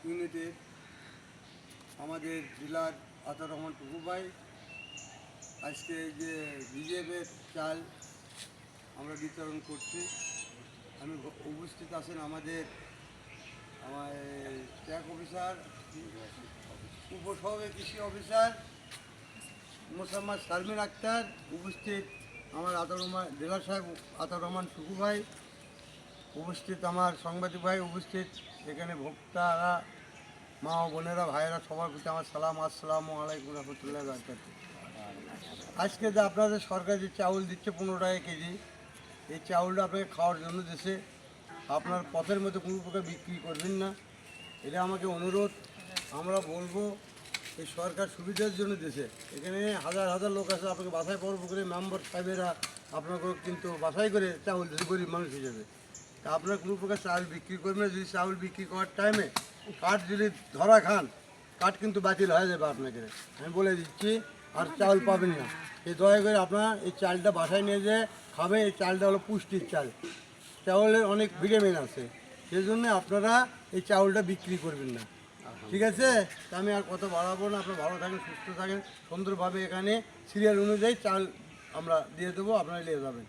ইউনিটের আমাদের জেলার আতার রহমান টুকু ভাই আজকে যে বিজেপির চাল আমরা বিতরণ করছি। আমি উপস্থিত আছেন আমাদের ট্যাক অফিসার, উপসহকারী কৃষি অফিসার মোসাম্মদ শারমিন আক্তার, উপস্থিত আমার আতার রহমান জেলার সাহেব আতার রহমান টুকু ভাই, উপস্থিত আমার সাংবাদিক ভাই, উপস্থিত এখানে ভোক্তারা, মা ও বোনেরা, ভাইয়েরা, সবার প্রতি আমার সালাম, আসসালামু আলাইকুম রহমতুল্লাহ বারকাতুহু। আজকে যে আপনাদের সরকার যে চাউল দিচ্ছে 15 টাকা কেজি, এই চাউলটা আপনাকে খাওয়ার জন্য দিচ্ছে। আপনার পথের মধ্যে কোনো প্রকার বিক্রি করবেন না, এটা আমাকে অনুরোধ। আমরা বলবো এই সরকার সুবিধার জন্য দিয়েছে। এখানে হাজার হাজার লোক আছে, আপনাকে বাছাই পর্ব করে মেম্বার সাহেবেরা আপনাকে কিন্তু বাছাই করে চাউল দিচ্ছে গরিব মানুষ হিসেবে। তা আপনার কোনো প্রকার চাউল বিক্রি করবেন না। যদি চাউল বিক্রি করার টাইমে কাঠ যদি ধরা খান, কাঠ কিন্তু বাতিল হয়ে যাবে আপনাকে, আমি বলে দিচ্ছি। আর চাউল পাবেন না। এই দয়া করে আপনার এই চালটা বাসায় নিয়ে যেয়ে খাবে। এই চালটা হলো পুষ্টির চাল, চাউলের অনেক ভিটামিন আছে, সেই জন্য আপনারা এই চাউলটা বিক্রি করবেন না, ঠিক আছে? তা আমি আর কত বাড়াবো না। আপনারা ভালো থাকেন, সুস্থ থাকেন, সুন্দরভাবে এখানে সিরিয়াল অনুযায়ী চাল আমরা দিয়ে দেবো, আপনারা নিয়ে যাবেন।